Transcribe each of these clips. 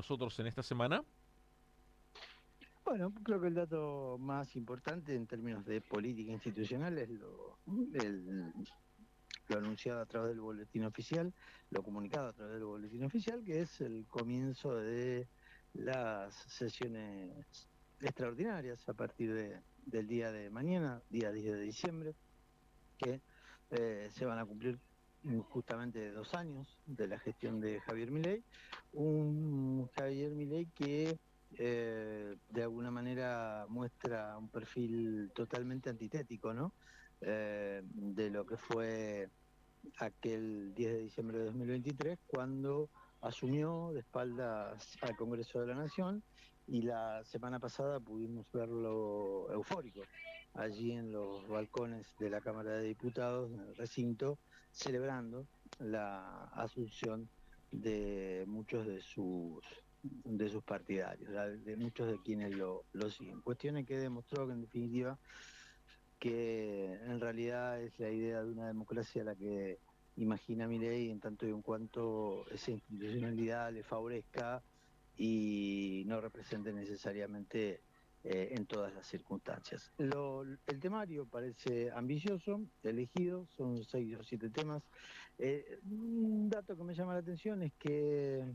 nosotros en esta semana? Bueno, creo que el dato más importante en términos de política institucional es lo anunciado a través del boletín oficial, lo comunicado a través del boletín oficial, que es el comienzo de las sesiones extraordinarias a partir del día de mañana, día 10 de diciembre, que se van a cumplir justamente 2 años de la gestión de Javier Milei, un Javier Milei que de alguna manera muestra un perfil totalmente antitético, ¿no? De lo que fue aquel 10 de diciembre de 2023, cuando asumió de espaldas al Congreso de la Nación, y la semana pasada pudimos verlo eufórico allí en los balcones de la Cámara de Diputados, en el recinto, celebrando la asunción de muchos de sus partidarios, de muchos de quienes lo siguen. Cuestiones que demostró que en definitiva que en realidad es la idea de una democracia la que imagina Milei, en tanto y en cuanto esa institucionalidad le favorezca y no represente necesariamente en todas las circunstancias. El temario parece ambicioso, elegido, son 6 o 7 temas. Un dato que me llama la atención es que,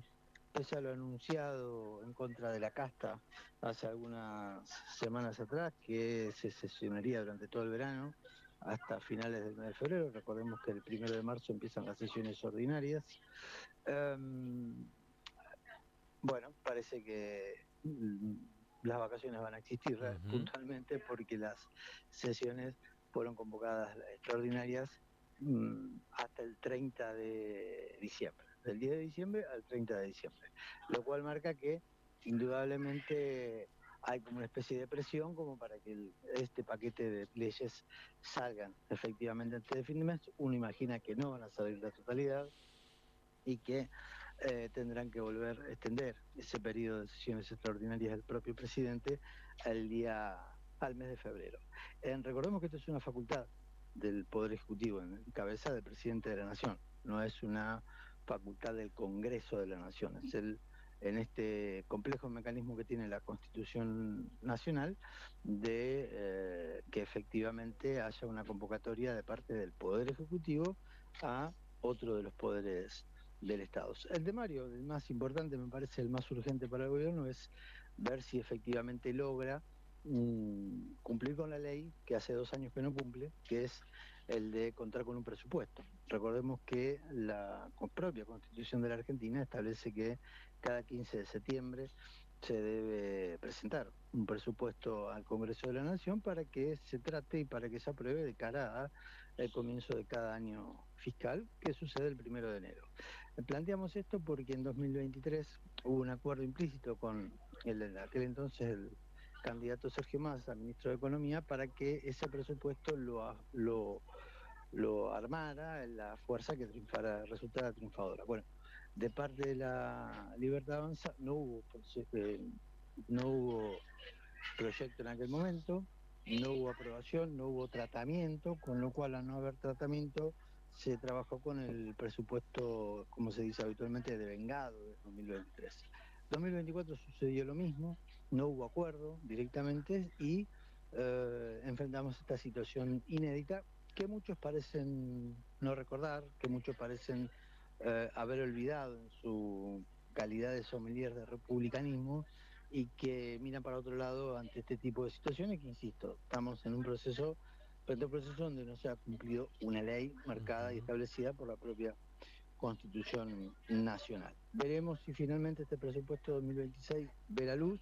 pese a lo anunciado en contra de la casta hace algunas semanas atrás, que se sesionaría durante todo el verano hasta finales del mes de febrero. Recordemos que el 1 de marzo empiezan las sesiones ordinarias. Um, bueno, parece que las vacaciones van a existir Ujú. puntualmente, porque las sesiones fueron convocadas extraordinarias hasta el 30 de diciembre, del 10 de diciembre al 30 de diciembre, lo cual marca que indudablemente hay como una especie de presión como para que este paquete de leyes salgan efectivamente antes de fin de mes. Uno imagina que no van a salir la totalidad y que tendrán que volver a extender ese periodo de sesiones extraordinarias del propio presidente al mes de febrero. Recordemos que esto es una facultad del Poder Ejecutivo en cabeza del presidente de la Nación, no es una facultad del Congreso de la Nación, es en este complejo mecanismo que tiene la Constitución Nacional de que efectivamente haya una convocatoria de parte del Poder Ejecutivo a otro de los poderes del Estado. El temario, el más importante, me parece el más urgente para el gobierno, es ver si efectivamente logra cumplir con la ley que hace 2 años que no cumple, que es el de contar con un presupuesto. Recordemos que la propia Constitución de la Argentina establece que cada 15 de septiembre se debe presentar un presupuesto al Congreso de la Nación para que se trate y para que se apruebe de cara al comienzo de cada año fiscal, que sucede el 1 de enero. Planteamos esto porque en 2023 hubo un acuerdo implícito con en aquel entonces el candidato Sergio Massa, ministro de Economía, para que ese presupuesto lo armara la fuerza que resultara triunfadora. Bueno, de parte de la Libertad Avanza no hubo proyecto en aquel momento, no hubo aprobación, no hubo tratamiento, con lo cual, al no haber tratamiento, se trabajó con el presupuesto, como se dice habitualmente, devengado de 2023. 2024 sucedió lo mismo, no hubo acuerdo directamente y enfrentamos esta situación inédita que muchos parecen no recordar, que muchos parecen haber olvidado en su calidad de sommelier de republicanismo, y que miran para otro lado ante este tipo de situaciones que, insisto, estamos en un proceso, frente a un proceso donde no se ha cumplido una ley marcada y Ujú. establecida por la propia Constitución Nacional. Veremos si finalmente este presupuesto 2026 ve la luz.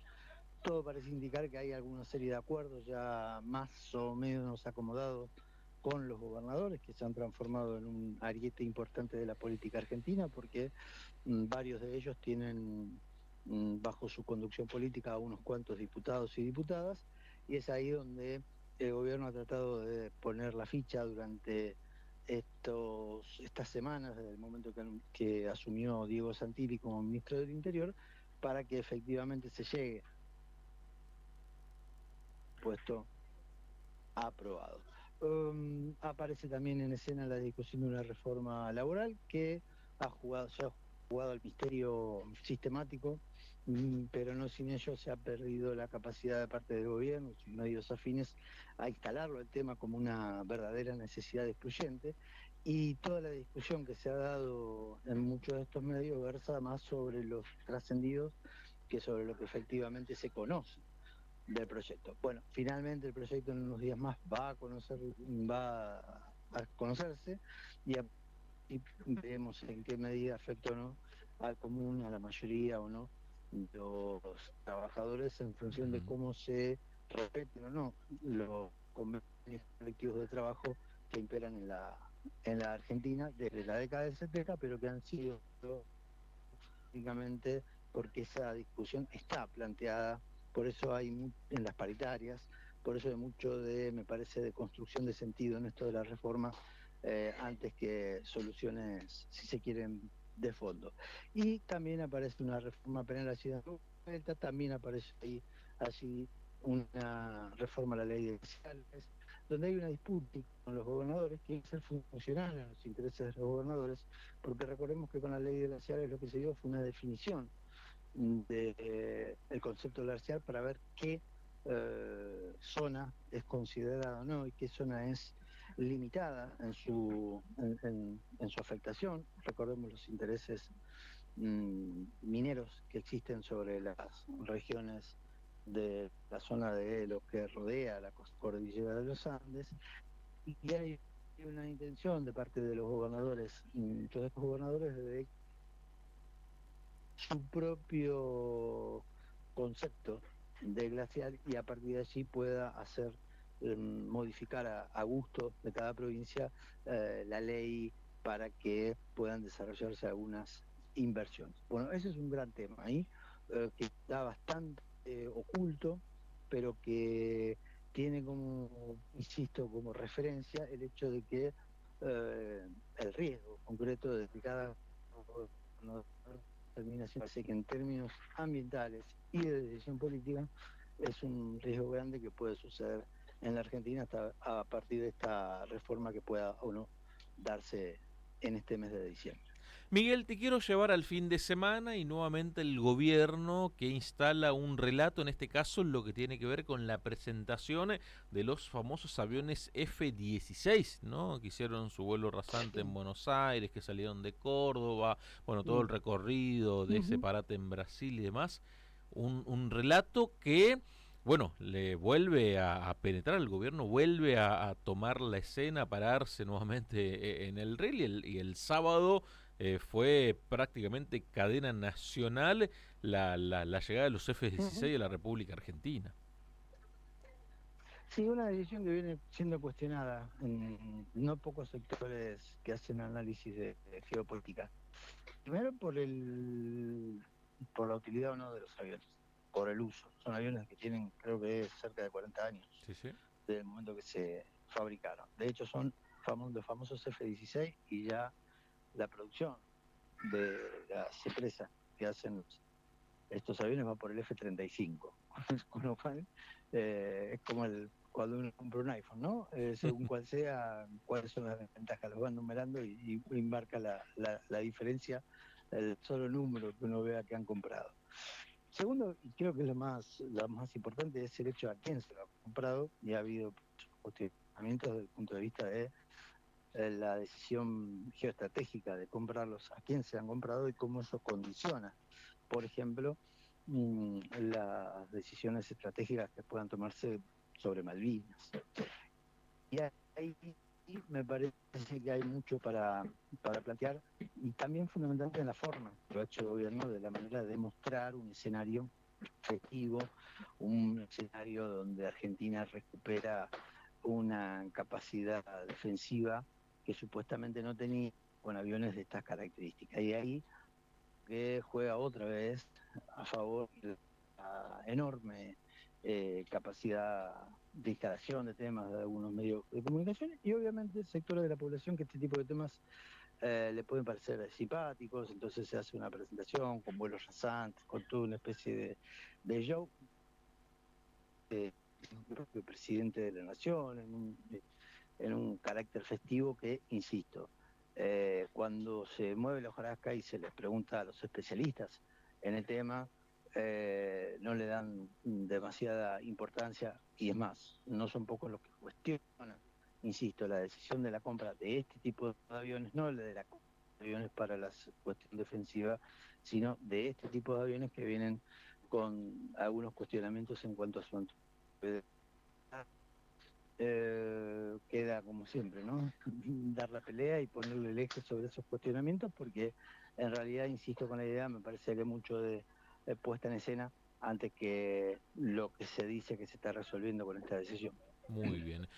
Todo parece indicar que hay alguna serie de acuerdos ya más o menos acomodados con los gobernadores, que se han transformado en un ariete importante de la política argentina, porque varios de ellos tienen bajo su conducción política a unos cuantos diputados y diputadas, y es ahí donde el gobierno ha tratado de poner la ficha durante estas semanas, desde el momento que asumió Diego Santilli como ministro del Interior, para que efectivamente se llegue puesto aprobado. Aparece también en escena la discusión de una reforma laboral que se ha jugado al misterio sistemático pero no sin ello se ha perdido la capacidad de parte del gobierno y sus medios afines a instalarlo el tema como una verdadera necesidad excluyente, y toda la discusión que se ha dado en muchos de estos medios versa más sobre los trascendidos que sobre lo que efectivamente se conoce del proyecto. Bueno, finalmente el proyecto en unos días más va a conocerse, y y veremos en qué medida afecta o no al común, a la mayoría o no de los trabajadores, en función de cómo se respeten o no los convenios colectivos de trabajo que imperan en la Argentina desde la década del 70, pero que han sido únicamente porque esa discusión está planteada, por eso hay en las paritarias, por eso hay mucho de, me parece, de construcción de sentido en esto de la reforma, antes que soluciones, si se quieren, de fondo. Y también aparece una reforma penal así de vuelta, también aparece ahí así una reforma a la ley de sociales, donde hay una disputa con los gobernadores, que es el funcional en los intereses de los gobernadores, porque recordemos que con la ley de glaciares lo que se dio fue una definición del concepto glaciar para ver qué zona es considerada o no y qué zona es limitada en su afectación. Recordemos los intereses mineros que existen sobre las regiones de la zona de lo que rodea la cordillera de los Andes, y hay una intención de parte de los gobernadores, muchos de estos gobernadores, de su propio concepto de glacial, y a partir de allí pueda hacer modificar a gusto de cada provincia la ley para que puedan desarrollarse algunas inversiones. Bueno, ese es un gran tema ahí, que está bastante oculto, pero que tiene como, insisto, como referencia el hecho de que el riesgo concreto de que cada gobernador termina siendo así, que en términos ambientales y de decisión política es un riesgo grande que puede suceder en la Argentina hasta a partir de esta reforma que pueda o no darse en este mes de diciembre. Miguel, te quiero llevar al fin de semana y nuevamente el gobierno que instala un relato, en este caso lo que tiene que ver con la presentación de los famosos aviones F-16, ¿no? Que hicieron su vuelo rasante en Buenos Aires, que salieron de Córdoba, bueno, todo el recorrido de ese parate en Brasil y demás. Un relato que, bueno, le vuelve a penetrar, el gobierno vuelve a tomar la escena, a pararse nuevamente en el reel, y el sábado fue prácticamente cadena nacional la llegada de los F-16 a la República Argentina. Sí, una decisión que viene siendo cuestionada en no pocos sectores que hacen análisis de geopolítica. Primero por la utilidad o no de los aviones, por el uso. Son aviones que tienen, creo que es cerca de 40 años Sí, sí. desde el momento que se fabricaron. De hecho, son los famosos F-16, y ya la producción de las empresas que hacen estos aviones va por el F-35. Con lo cual, es como cuando uno compra un iPhone, ¿no? Según cuál sea, cuáles son las ventajas, los van numerando, y marca la diferencia el solo número que uno vea que han comprado. Segundo, y creo que es lo más importante, es el hecho de a quién se lo ha comprado, y ha habido cuestionamientos desde el punto de vista de la decisión geoestratégica de comprarlos, a quién se han comprado y cómo eso condiciona, por ejemplo, las decisiones estratégicas que puedan tomarse sobre Malvinas. Y ahí me parece que hay mucho para plantear, y también fundamentalmente en la forma que lo ha hecho el gobierno, de la manera de demostrar un escenario festivo, un escenario donde Argentina recupera una capacidad defensiva que supuestamente no tenía con aviones de estas características. Y ahí que juega otra vez a favor de la enorme capacidad de instalación de temas de algunos medios de comunicación, y obviamente sectores de la población que este tipo de temas le pueden parecer simpáticos. Entonces se hace una presentación con vuelos rasantes, con toda una especie de show, el propio presidente de la nación, en un carácter festivo que, insisto, cuando se mueve la hojarasca y se les pregunta a los especialistas en el tema, no le dan demasiada importancia, y es más, no son pocos los que cuestionan, insisto, la decisión de la compra de este tipo de aviones, no la de la compra de aviones para la cuestión defensiva, sino de este tipo de aviones que vienen con algunos cuestionamientos en cuanto a su antigüedad. Queda como siempre, ¿no? Dar la pelea y ponerle el eje sobre esos cuestionamientos, porque en realidad, insisto con la idea, me parece que mucho de puesta en escena antes que lo que se dice que se está resolviendo con esta decisión. Muy bien.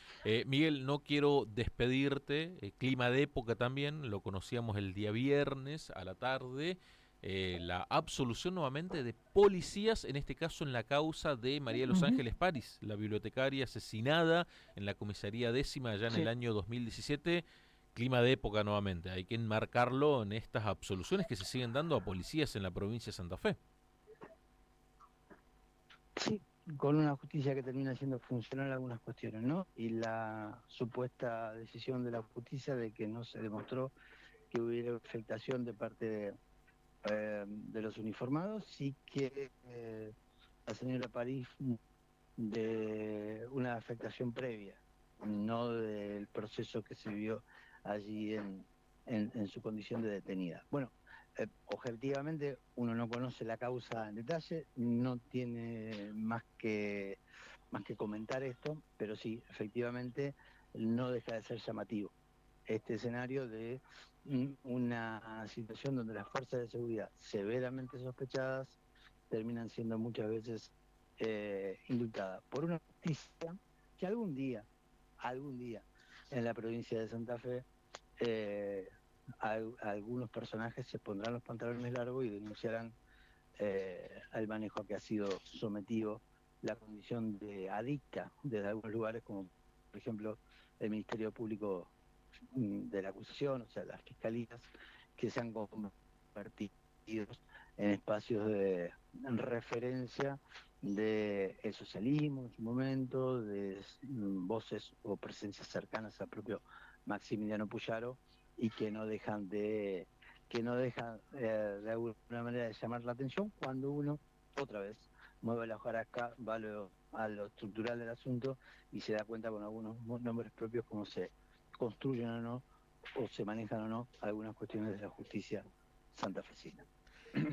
Miguel, no quiero despedirte. Clima de época también, lo conocíamos el día viernes a la tarde. La absolución nuevamente de policías, en este caso en la causa de María de los Ujú. Ángeles París, la bibliotecaria asesinada en la comisaría décima allá en el Sí, año 2017. Clima de época nuevamente. Hay que enmarcarlo en estas absoluciones que se siguen dando a policías en la provincia de Santa Fe. sí, con una justicia que termina siendo funcional algunas cuestiones, ¿no? Y la supuesta decisión de la justicia de que no se demostró que hubiera afectación de parte de los uniformados, sí que la señora París de una afectación previa, no del proceso que se vivió allí en su condición de detenida. Bueno, objetivamente uno no conoce la causa en detalle, no tiene más que comentar esto, pero sí, efectivamente no deja de ser llamativo este escenario de una situación donde las fuerzas de seguridad severamente sospechadas terminan siendo muchas veces indultadas por una justicia que algún día en la provincia de Santa Fe, eh, algunos personajes se pondrán los pantalones largos y denunciarán al manejo a que ha sido sometido la condición de adicta desde algunos lugares, como por ejemplo el Ministerio Público de la acusación, o sea, las fiscalías, que se han convertido en espacios de referencia del socialismo en su momento, de voces o presencias cercanas al propio Maximiliano Puyaro, y que no dejan de alguna manera de llamar la atención cuando uno, otra vez, mueve la hojarasca, va a lo estructural del asunto y se da cuenta con algunos nombres propios cómo se construyen o no, o se manejan o no, algunas cuestiones de la justicia santafesina.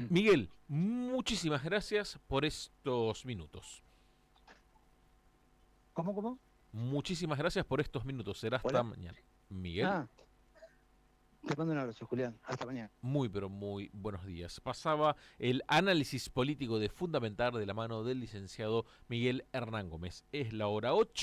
Miguel, muchísimas gracias por estos minutos. ¿Cómo, cómo? Muchísimas gracias por estos minutos. Será hasta ¿Hola? mañana. Miguel, Ah, te mando un abrazo, Julián. Hasta mañana. muy pero muy buenos días. Pasaba el análisis político de Fundamentar de la mano del licenciado Miguel Hernán Gómez. Es la hora 8.